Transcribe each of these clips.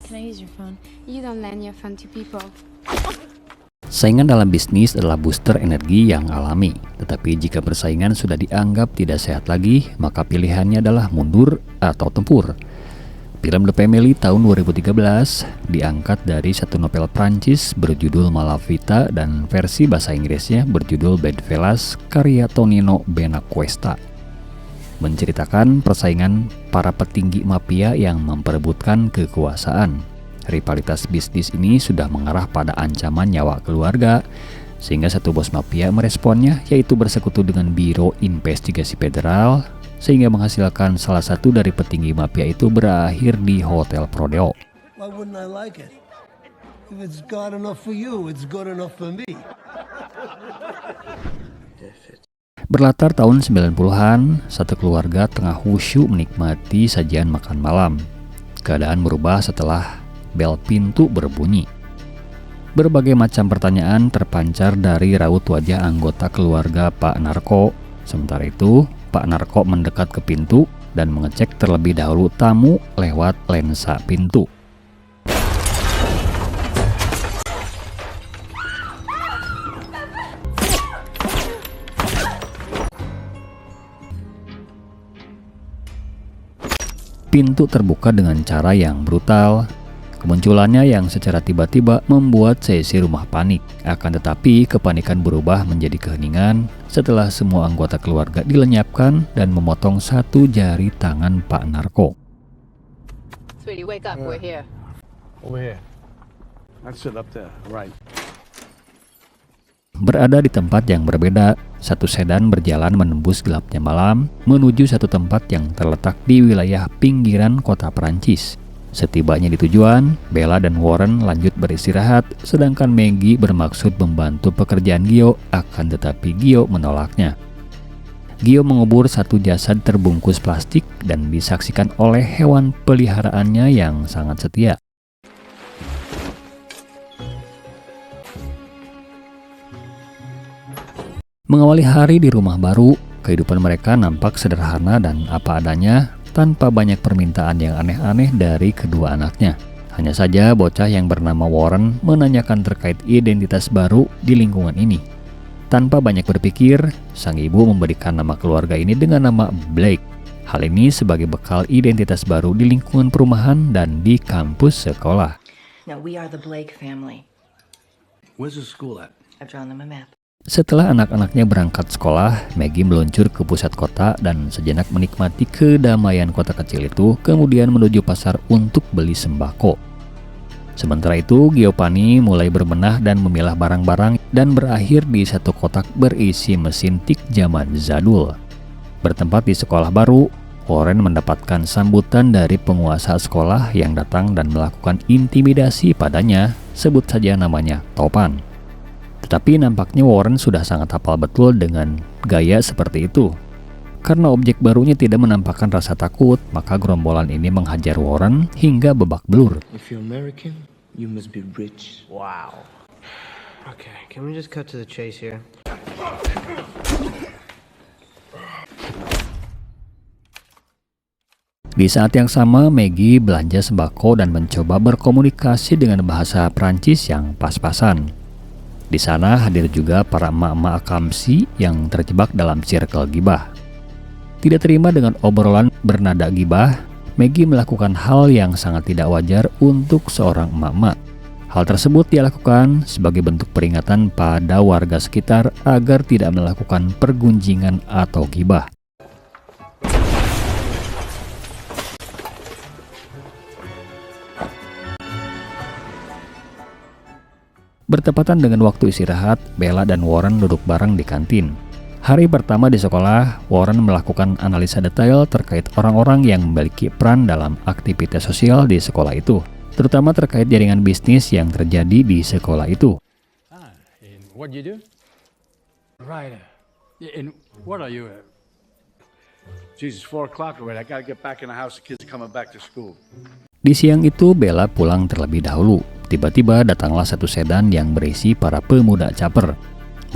Can I use your phone? You don't lend your phone to people. Saingan dalam bisnis adalah booster energi yang alami, tetapi jika persaingan sudah dianggap tidak sehat lagi, maka pilihannya adalah mundur atau tempur. Film The Family tahun 2013 diangkat dari satu novel Prancis berjudul Malavita dan versi bahasa Inggrisnya berjudul Bedfellas karya Tonino Benacuesta. Menceritakan persaingan para petinggi mafia yang memperebutkan kekuasaan. Rivalitas bisnis ini sudah mengarah pada ancaman nyawa keluarga, sehingga satu bos mafia meresponnya, yaitu bersekutu dengan Biro Investigasi Federal, sehingga menghasilkan salah satu dari petinggi mafia itu berakhir di Hotel Prodeo. Why wouldn't I like it? If it's good enough for you, it's good enough for me. Berlatar tahun 90-an, satu keluarga tengah khusyuk menikmati sajian makan malam. Keadaan berubah setelah bel pintu berbunyi. Berbagai macam pertanyaan terpancar dari raut wajah anggota keluarga Pak Narko. Sementara itu, Pak Narko mendekat ke pintu dan mengecek terlebih dahulu tamu lewat lensa pintu. Pintu terbuka dengan cara yang brutal. Kemunculannya yang secara tiba-tiba membuat seisi rumah panik. Akan tetapi kepanikan berubah menjadi keheningan setelah semua anggota keluarga dilenyapkan dan memotong satu jari tangan Pak Narko. Sweetie, wake up. We're here. Over here. That's it up there, right. Berada di tempat yang berbeda, satu sedan berjalan menembus gelapnya malam menuju satu tempat yang terletak di wilayah pinggiran kota Perancis. Setibanya di tujuan, Bella dan Warren lanjut beristirahat, sedangkan Maggie bermaksud membantu pekerjaan Gio, akan tetapi Gio menolaknya. Gio mengubur satu jasad terbungkus plastik dan disaksikan oleh hewan peliharaannya yang sangat setia. Mengawali hari di rumah baru, kehidupan mereka nampak sederhana dan apa adanya, tanpa banyak permintaan yang aneh-aneh dari kedua anaknya. Hanya saja bocah yang bernama Warren menanyakan terkait identitas baru di lingkungan ini. Tanpa banyak berpikir, sang ibu memberikan nama keluarga ini dengan nama Blake. Hal ini sebagai bekal identitas baru di lingkungan perumahan dan di kampus sekolah. Now, we are the Blake family. Where's the school at? I've drawn them a map. Setelah anak-anaknya berangkat sekolah, Maggie meluncur ke pusat kota dan sejenak menikmati kedamaian kota kecil itu, kemudian menuju pasar untuk beli sembako. Sementara itu, Giovanni mulai berbenah dan memilah barang-barang dan berakhir di satu kotak berisi mesin tik zaman jadul. Bertempat di sekolah baru, Warren mendapatkan sambutan dari penguasa sekolah yang datang dan melakukan intimidasi padanya, sebut saja namanya Topan. Tetapi nampaknya Warren sudah sangat hafal betul dengan gaya seperti itu. Karena objek barunya tidak menampakkan rasa takut, maka gerombolan ini menghajar Warren hingga babak belur. If you're American, you must be rich. Wow. Okay, can we just cut to the chase here? Di saat yang sama, Maggie belanja sembako dan mencoba berkomunikasi dengan bahasa Prancis yang pas-pasan. Di sana hadir juga para emak-emak akamsi yang terjebak dalam circle gibah. Tidak terima dengan obrolan bernada gibah, Maggie melakukan hal yang sangat tidak wajar untuk seorang emak-emak. Hal tersebut dia lakukan sebagai bentuk peringatan pada warga sekitar agar tidak melakukan pergunjingan atau gibah. Bertepatan dengan waktu istirahat, Bella dan Warren duduk bareng di kantin. Hari pertama di sekolah, Warren melakukan analisa detail terkait orang-orang yang memiliki peran dalam aktivitas sosial di sekolah itu, terutama terkait jaringan bisnis yang terjadi di sekolah itu. And what do you do? Right. And what are you? Jesus, 4 o'clock already. I gotta get back in the house. The kids are coming back to school. Di siang itu, Bella pulang terlebih dahulu. Tiba-tiba datanglah satu sedan yang berisi para pemuda caper.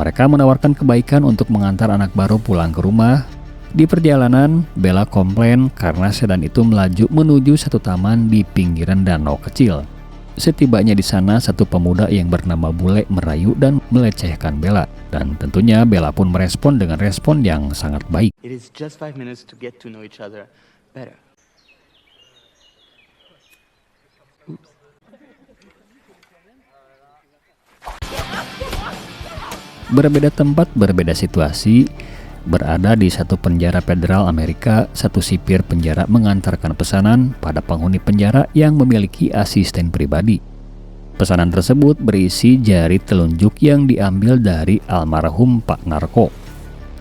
Mereka menawarkan kebaikan untuk mengantar anak baru pulang ke rumah. Di perjalanan, Bella komplain karena sedan itu melaju menuju satu taman di pinggiran danau kecil. Setibanya di sana, satu pemuda yang bernama Bule merayu dan melecehkan Bella. Dan tentunya Bella pun merespon dengan respon yang sangat baik. It is just 5 minutes to get to know each other better. Berbeda tempat, berbeda situasi. Berada di satu penjara federal Amerika, satu sipir penjara mengantarkan pesanan pada penghuni penjara yang memiliki asisten pribadi. Pesanan tersebut berisi jari telunjuk yang diambil dari almarhum Pak Narko.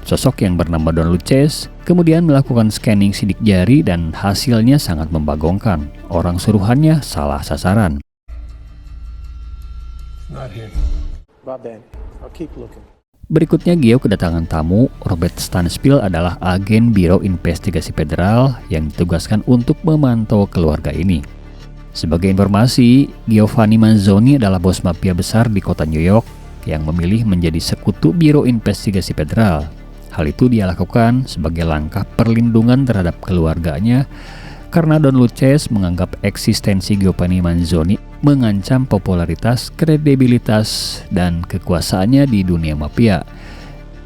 Sosok yang bernama Don Luces kemudian melakukan scanning sidik jari dan hasilnya sangat membagongkan. Orang suruhannya salah sasaran. About that. I'll keep looking. Berikutnya Gio kedatangan tamu. Robert Stansfield adalah agen Biro Investigasi Federal yang ditugaskan untuk memantau keluarga ini. Sebagai informasi, Giovanni Manzoni adalah bos mafia besar di kota New York yang memilih menjadi sekutu Biro Investigasi Federal. Hal itu dia lakukan sebagai langkah perlindungan terhadap keluarganya karena Don Luces menganggap eksistensi Giovanni Manzoni mengancam popularitas, kredibilitas, dan kekuasaannya di dunia mafia.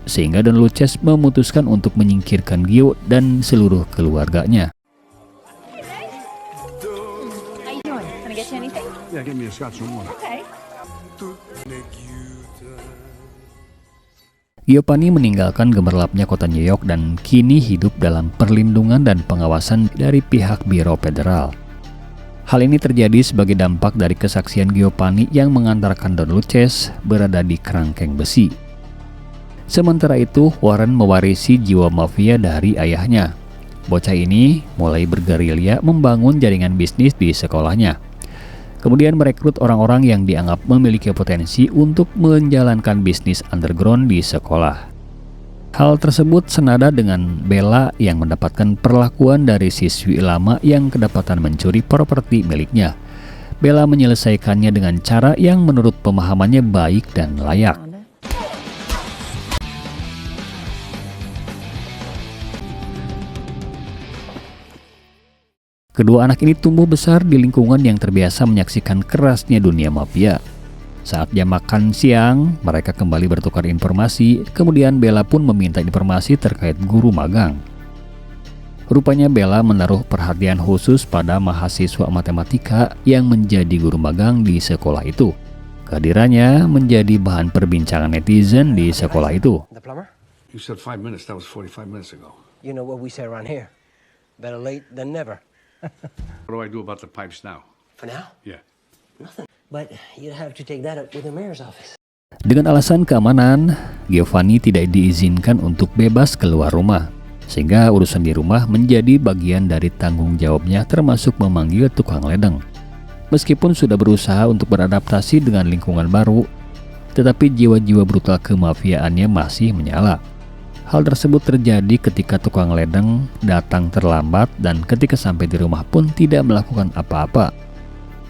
Sehingga Don Luces memutuskan untuk menyingkirkan Gio dan seluruh keluarganya. Yeah, give me a scotch and water. Giovanni meninggalkan gemerlapnya kota New York dan kini hidup dalam perlindungan dan pengawasan dari pihak Biro Federal. Hal ini terjadi sebagai dampak dari kesaksian Giovanni yang mengantarkan Don Luces berada di kerangkeng besi. Sementara itu, Warren mewarisi jiwa mafia dari ayahnya. Bocah ini mulai bergerilya membangun jaringan bisnis di sekolahnya. Kemudian merekrut orang-orang yang dianggap memiliki potensi untuk menjalankan bisnis underground di sekolah. Hal tersebut senada dengan Bella yang mendapatkan perlakuan dari siswi lama yang kedapatan mencuri properti miliknya. Bella menyelesaikannya dengan cara yang menurut pemahamannya baik dan layak. Kedua anak ini tumbuh besar di lingkungan yang terbiasa menyaksikan kerasnya dunia mafia. Saat jam makan siang, mereka kembali bertukar informasi, kemudian Bella pun meminta informasi terkait guru magang. Rupanya Bella menaruh perhatian khusus pada mahasiswa matematika yang menjadi guru magang di sekolah itu. Kehadirannya menjadi bahan perbincangan netizen di sekolah itu. The plumber? You said 5 minutes. That was 45 minutes ago. You know what we say around here. Better late than never. What do I do about the pipes now? For now, Yeah. nothing. But you'd have to take that up with the mayor's office. Dengan alasan keamanan, Giovanni tidak diizinkan untuk bebas keluar rumah, sehingga urusan di rumah menjadi bagian dari tanggung jawabnya termasuk memanggil tukang ledeng. Meskipun sudah berusaha untuk beradaptasi dengan lingkungan baru, tetapi jiwa-jiwa brutal kemafiaannya masih menyala. Hal tersebut terjadi ketika tukang ledeng datang terlambat dan ketika sampai di rumah pun tidak melakukan apa-apa.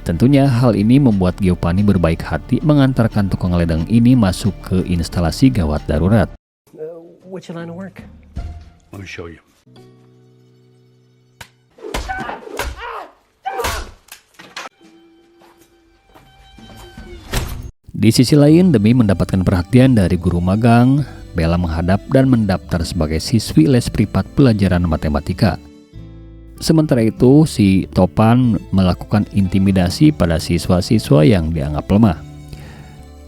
Tentunya hal ini membuat Giovanni berbaik hati mengantarkan tukang ledeng ini masuk ke instalasi gawat darurat. What's your line of work? Let me show you. Di sisi lain, demi mendapatkan perhatian dari guru magang, Bella menghadap dan mendaftar sebagai siswi les privat pelajaran matematika. Sementara itu, si Topan melakukan intimidasi pada siswa-siswa yang dianggap lemah.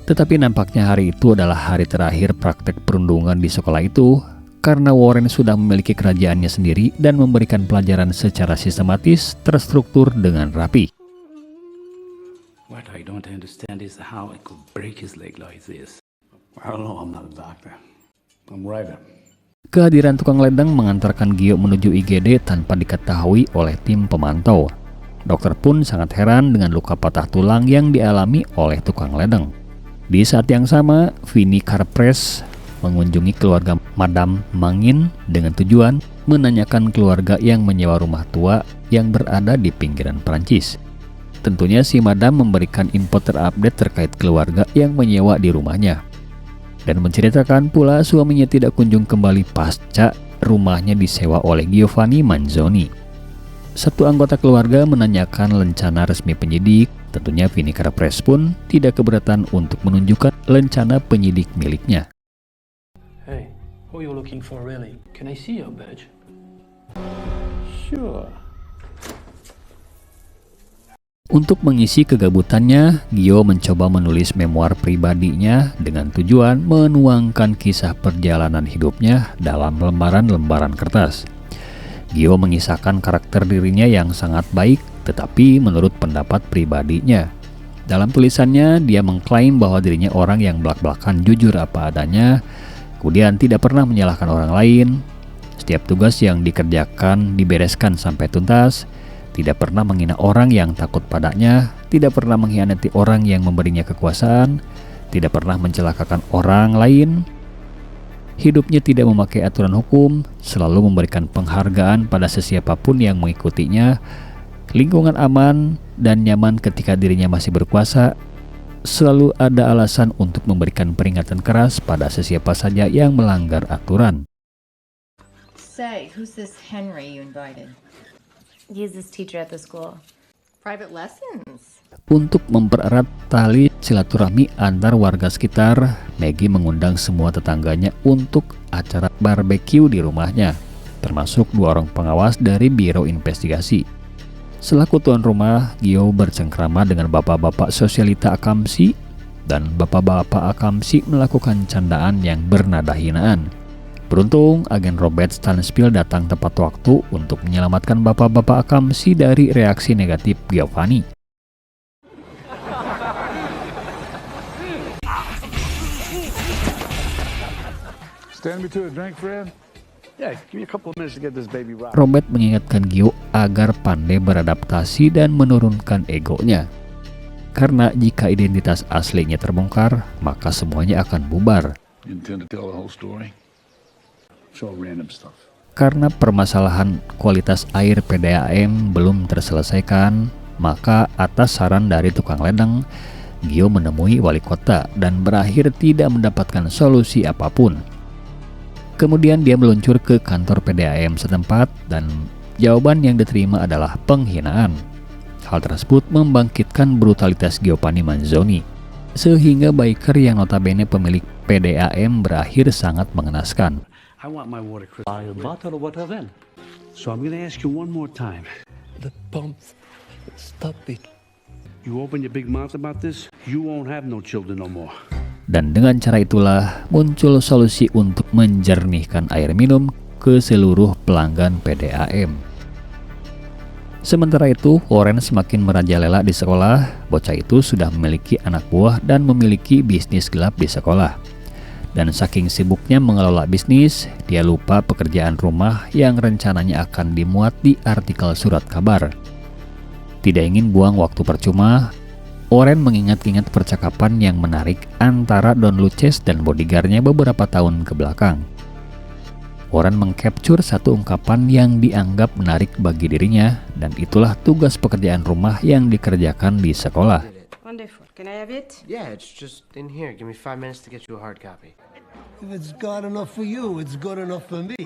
Tetapi nampaknya hari itu adalah hari terakhir praktek perundungan di sekolah itu, karena Warren sudah memiliki kerajaannya sendiri dan memberikan pelajaran secara sistematis, terstruktur dengan rapi. What I don't understand is how I could break his leg like this. I don't know. I'm not a doctor. I'm a writer. Kehadiran tukang ledeng mengantarkan Gio menuju IGD tanpa diketahui oleh tim pemantau. Dokter pun sangat heran dengan luka patah tulang yang dialami oleh tukang ledeng. Di saat yang sama, Vinnie Carpres mengunjungi keluarga Madame Mangin dengan tujuan menanyakan keluarga yang menyewa rumah tua yang berada di pinggiran Prancis. Tentunya si Madame memberikan info terupdate terkait keluarga yang menyewa di rumahnya. Dan menceritakan pula suaminya tidak kunjung kembali pasca rumahnya disewa oleh Giovanni Manzoni. Satu anggota keluarga menanyakan lencana resmi penyidik. Tentunya Vinegar Press pun tidak keberatan untuk menunjukkan lencana penyidik miliknya. Hey, who are you looking for really? Can I see your badge? Sure. Untuk mengisi kegabutannya, Gio mencoba menulis memoir pribadinya dengan tujuan menuangkan kisah perjalanan hidupnya dalam lembaran-lembaran kertas. Gio mengisahkan karakter dirinya yang sangat baik, tetapi menurut pendapat pribadinya. Dalam tulisannya, dia mengklaim bahwa dirinya orang yang belak-belakan jujur apa adanya, kemudian tidak pernah menyalahkan orang lain. Setiap tugas yang dikerjakan dibereskan sampai tuntas, tidak pernah menghina orang yang takut padanya, tidak pernah mengkhianati orang yang memberinya kekuasaan, tidak pernah mencelakakan orang lain. Hidupnya tidak memakai aturan hukum, selalu memberikan penghargaan pada sesiapapun yang mengikutinya, lingkungan aman dan nyaman ketika dirinya masih berkuasa, selalu ada alasan untuk memberikan peringatan keras pada sesiapa saja yang melanggar aturan. Say, who's this Henry you invited? He's this teacher at the school. Private lessons. Untuk mempererat tali silaturahmi antar warga sekitar, Maggie mengundang semua tetangganya untuk acara barbeque di rumahnya, termasuk 2 orang pengawas dari Biro Investigasi. Selaku tuan rumah, Gio bercengkrama dengan bapak-bapak sosialita akamsi, dan bapak-bapak akamsi melakukan candaan yang bernada hinaan. Beruntung, agen Robert Stansfield datang tepat waktu untuk menyelamatkan bapak-bapak akamsi dari reaksi negatif Giovanni. Stand me to a drink, Fred? Yeah, give me a couple of minutes to get this baby right. Robert mengingatkan Gio agar pandai beradaptasi dan menurunkan egonya. Karena jika identitas aslinya terbongkar, maka semuanya akan bubar. You intend to tell the whole story? It's all random stuff. Karena permasalahan kualitas air PDAM belum terselesaikan, maka atas saran dari tukang ledeng, Gio menemui wali kota dan berakhir tidak mendapatkan solusi apapun. Kemudian dia meluncur ke kantor PDAM setempat dan jawaban yang diterima adalah penghinaan. Hal tersebut membangkitkan brutalitas Giovanni Manzoni, sehingga biker yang notabene pemilik PDAM berakhir sangat mengenaskan. I want my water crystal. Buy a bottle of water then. So I'm going to ask you one more time. The pump. Stop it. You open your big mouth about this, you won't have no children no more. Dan dengan cara itulah muncul solusi untuk menjernihkan air minum ke seluruh pelanggan PDAM. Sementara itu, Warren semakin merajalela di sekolah. Bocah itu sudah memiliki anak buah dan memiliki bisnis gelap di sekolah. Dan saking sibuknya mengelola bisnis, dia lupa pekerjaan rumah yang rencananya akan dimuat di artikel surat kabar. Tidak ingin buang waktu percuma, Warren mengingat-ingat percakapan yang menarik antara Don Luces dan bodyguardnya beberapa tahun ke belakang. Warren mengcapture satu ungkapan yang dianggap menarik bagi dirinya, dan itulah tugas pekerjaan rumah yang dikerjakan di sekolah. Wonderful. Can I have it? Yeah, it's just in here. Give me 5 minutes to get you a hard copy. If it's good enough for you, it's good enough for me.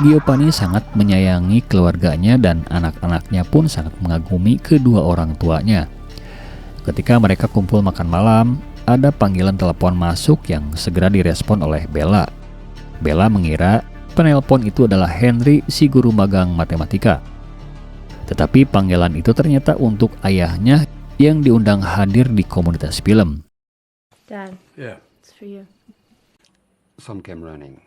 Giovanni sangat menyayangi keluarganya dan anak-anaknya pun sangat mengagumi kedua orang tuanya. Ketika mereka kumpul makan malam, ada panggilan telepon masuk yang segera direspon oleh Bella. Bella mengira penelpon itu adalah Henry, si guru magang matematika. Tetapi panggilan itu ternyata untuk ayahnya yang diundang hadir di komunitas film. Dad, Yeah. it's for you. Some came running.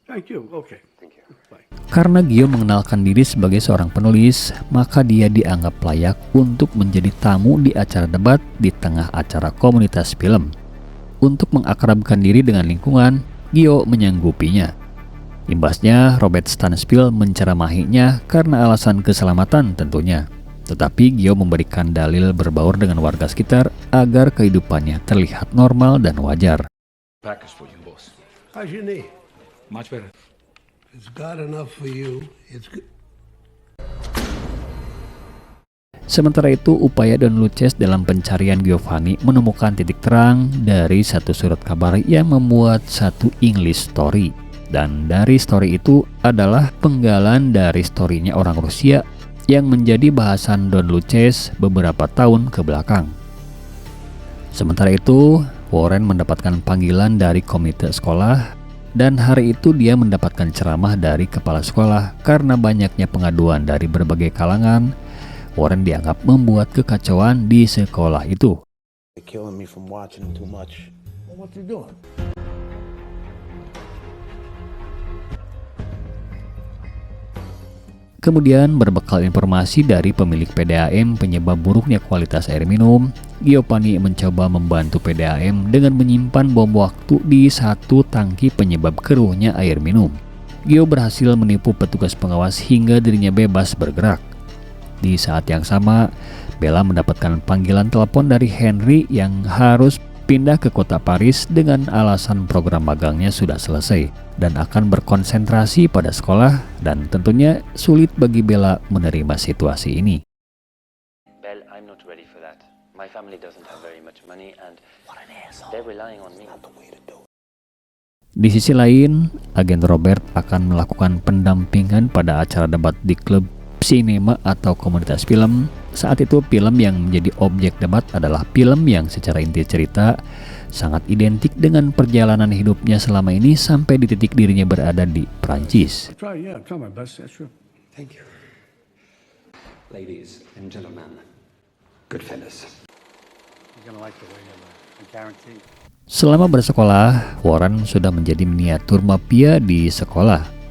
Thank you. Okay. Thank you. Bye. Karena Gio mengenalkan diri sebagai seorang penulis, maka dia dianggap layak untuk menjadi tamu di acara debat di tengah acara komunitas film. Untuk mengakrabkan diri dengan lingkungan, Gio menyanggupinya. Imbasnya, Robert Stansfield menceramahinya karena alasan keselamatan tentunya. Tetapi Gio memberikan dalil berbaur dengan warga sekitar agar kehidupannya terlihat normal dan wajar. Package for you, boss. How's your knee? Much better. It's good enough for you. It's good. Sementara itu, upaya Don Luces dalam pencarian Giovanni menemukan titik terang dari satu surat kabar yang memuat satu English story. Dan dari story itu adalah penggalan dari storynya orang Rusia yang menjadi bahasan Don Luces beberapa tahun ke belakang. Sementara itu, Warren mendapatkan panggilan dari komite sekolah dan hari itu dia mendapatkan ceramah dari kepala sekolah karena banyaknya pengaduan dari berbagai kalangan. Warren dianggap membuat kekacauan di sekolah itu. What's he doing? Kemudian berbekal informasi dari pemilik PDAM penyebab buruknya kualitas air minum, Giovanni mencoba membantu PDAM dengan menyimpan bom waktu di satu tangki penyebab keruhnya air minum. Gio berhasil menipu petugas pengawas hingga dirinya bebas bergerak. Di saat yang sama, Bella mendapatkan panggilan telepon dari Henry yang harus pindah ke kota Paris dengan alasan program magangnya sudah selesai dan akan berkonsentrasi pada sekolah, dan tentunya sulit bagi Bella menerima situasi ini. Belle, I'm not ready for that. My family doesn't have very much money and they're relying on me. Di sisi lain, agen Robert akan melakukan pendampingan pada acara debat di klub sinema atau komunitas film. Saat itu film yang menjadi objek debat adalah film yang secara inti cerita sangat identik dengan perjalanan hidupnya selama ini sampai di titik dirinya berada di Prancis. Try my best. That's true. Thank you. Ladies and gentlemen, Goodfellas. You're gonna like the way I guarantee. Selama bersekolah, Warren sudah menjadi miniatur mafia di sekolah.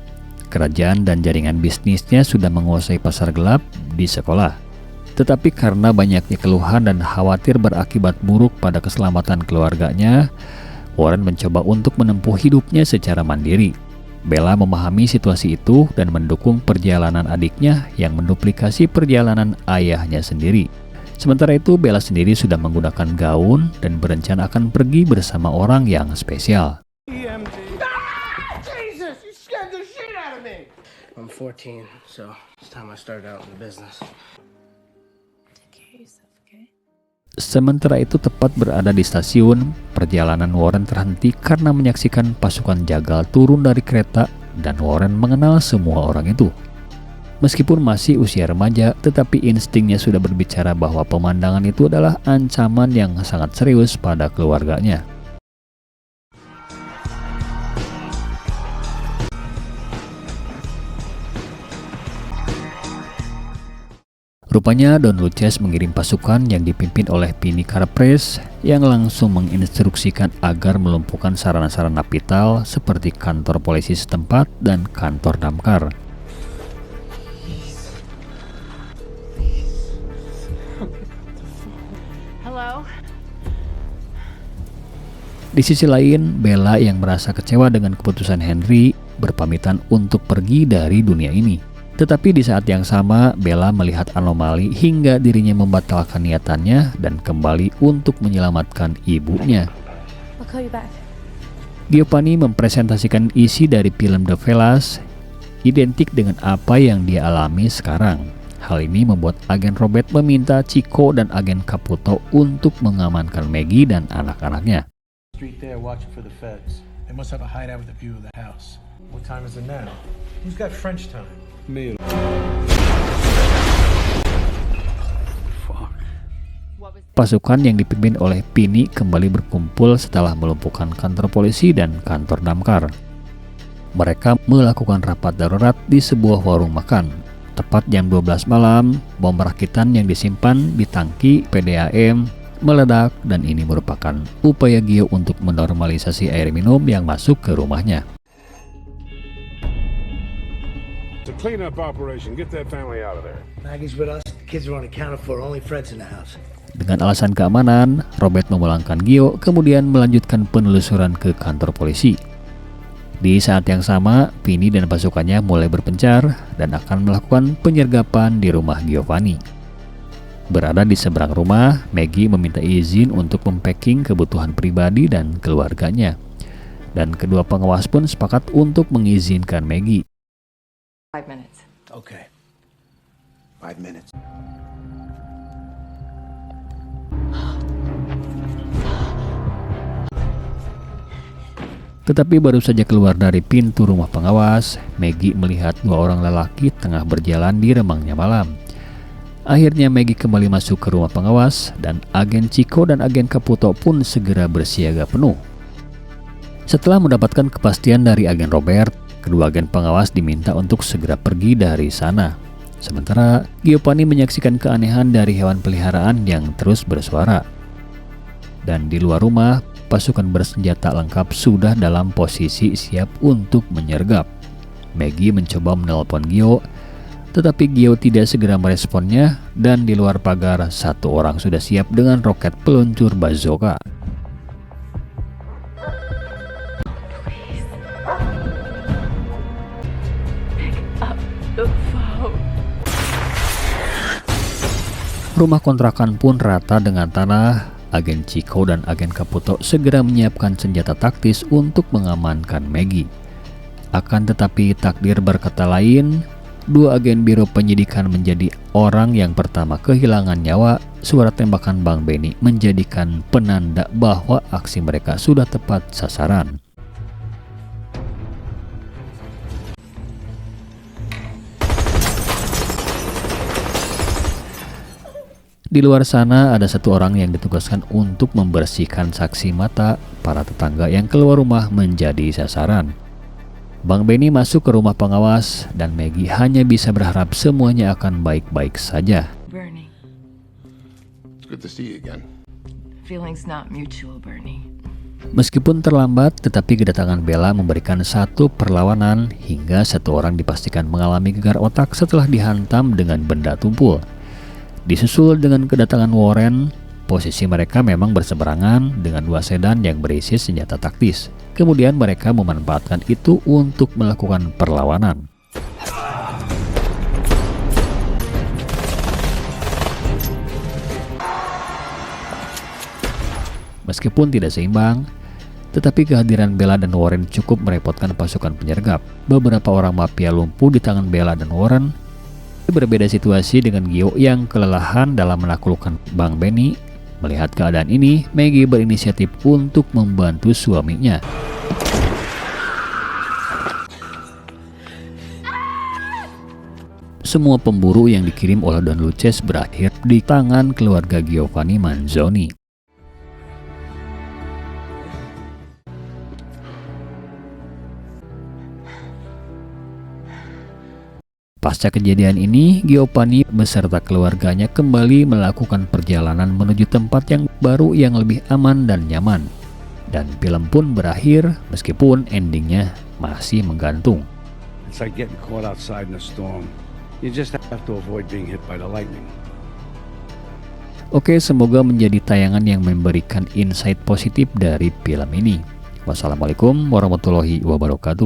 Kerajaan dan jaringan bisnisnya sudah menguasai pasar gelap di sekolah. Tetapi karena banyaknya keluhan dan khawatir berakibat buruk pada keselamatan keluarganya, Warren mencoba untuk menempuh hidupnya secara mandiri. Bella memahami situasi itu dan mendukung perjalanan adiknya yang menduplikasi perjalanan ayahnya sendiri. Sementara itu, Bella sendiri sudah menggunakan gaun dan berencana akan pergi bersama orang yang spesial. Jesus, you scared the shit out of me! I'm 14, so it's time I started out in the business. Sementara itu, tepat berada di stasiun, perjalanan Warren terhenti karena menyaksikan pasukan jagal turun dari kereta dan Warren mengenal semua orang itu. Meskipun masih usia remaja, tetapi instingnya sudah berbicara bahwa pemandangan itu adalah ancaman yang sangat serius pada keluarganya. Rupanya Don Luces mengirim pasukan yang dipimpin oleh Pini Carpres yang langsung menginstruksikan agar melumpuhkan sarana-sarana vital seperti kantor polisi setempat dan kantor damkar. Hello? Di sisi lain, Bella yang merasa kecewa dengan keputusan Henry berpamitan untuk pergi dari dunia ini. Tetapi di saat yang sama, Bella melihat anomali hingga dirinya membatalkan niatannya dan kembali untuk menyelamatkan ibunya. I'll call you back. Giovanni mempresentasikan isi dari film Goodfellas identik dengan apa yang dia alami sekarang. Hal ini membuat agen Robert meminta Chico dan agen Caputo untuk mengamankan Maggie dan anak-anaknya. Street there watching for the feds. They must have a hideout with a view of the house. What time is it now? Who's got French time? Me. Pasukan yang dipimpin oleh Pini kembali berkumpul setelah melumpuhkan kantor polisi dan kantor damkar. Mereka melakukan rapat darurat di sebuah warung makan. Tepat jam 12 malam, bom rakitan yang disimpan di tangki PDAM meledak dan ini merupakan upaya Gio untuk menormalisasi air minum yang masuk ke rumahnya. It's a cleanup operation. Get that family out of there. Maggie's with us. Kids are unaccounted for. Only Fred's in the house. Dengan alasan keamanan, Robert memulangkan Gio kemudian melanjutkan penelusuran ke kantor polisi. Di saat yang sama, Pini dan pasukannya mulai berpencar dan akan melakukan penyergapan di rumah Giovanni. Berada di seberang rumah, Maggie meminta izin untuk mempacking kebutuhan pribadi dan keluarganya. Dan kedua pengawas pun sepakat untuk mengizinkan Maggie. 5 minutes. Okay. 5 minutes. Tetapi baru saja keluar dari pintu rumah pengawas, Maggie melihat dua orang lelaki tengah berjalan di remangnya malam. Akhirnya Maggie kembali masuk ke rumah pengawas dan agen Chico dan agen Caputo pun segera bersiaga penuh. Setelah mendapatkan kepastian dari agen Robert, kedua agen pengawas diminta untuk segera pergi dari sana. Sementara Giovanni menyaksikan keanehan dari hewan peliharaan yang terus bersuara. Dan di luar rumah, pasukan bersenjata lengkap sudah dalam posisi siap untuk menyergap. Maggie mencoba menelpon Gio, tetapi Gio tidak segera meresponnya, dan di luar pagar satu orang sudah siap dengan roket peluncur bazooka. Rumah kontrakan pun rata dengan tanah. Agen Chico dan agen Caputo segera menyiapkan senjata taktis untuk mengamankan Maggie. Akan tetapi takdir berkata lain, dua agen biro penyidikan menjadi orang yang pertama kehilangan nyawa. Suara tembakan Bang Benny menjadikan penanda bahwa aksi mereka sudah tepat sasaran. Di luar sana ada satu orang yang ditugaskan untuk membersihkan saksi mata. Para tetangga yang keluar rumah menjadi sasaran. Bang Benny masuk ke rumah pengawas dan Maggie hanya bisa berharap semuanya akan baik-baik saja. Bernie, It's good to see you again. feelings not mutual, Bernie. Meskipun terlambat, tetapi kedatangan Bella memberikan satu perlawanan hingga satu orang dipastikan mengalami gegar otak setelah dihantam dengan benda tumpul. Disusul dengan kedatangan Warren, posisi mereka memang berseberangan dengan dua sedan yang berisi senjata taktis. Kemudian mereka memanfaatkan itu untuk melakukan perlawanan. Meskipun tidak seimbang, tetapi kehadiran Bella dan Warren cukup merepotkan pasukan penyergap. Beberapa orang mafia lumpuh di tangan Bella dan Warren. Berbeda situasi dengan Gio yang kelelahan dalam menaklukkan Bang Benny. Melihat keadaan ini, Maggie berinisiatif untuk membantu suaminya. Semua pemburu yang dikirim oleh Don Luces berakhir di tangan keluarga Giovanni Manzoni. Pasca kejadian ini, Giovanni beserta keluarganya kembali melakukan perjalanan menuju tempat yang baru yang lebih aman dan nyaman. Dan film pun berakhir meskipun endingnya masih menggantung. It's like getting caught outside in a storm. You just have to avoid being hit by the lightning. Oke, semoga menjadi tayangan yang memberikan insight positif dari film ini. Wassalamualaikum warahmatullahi wabarakatuh.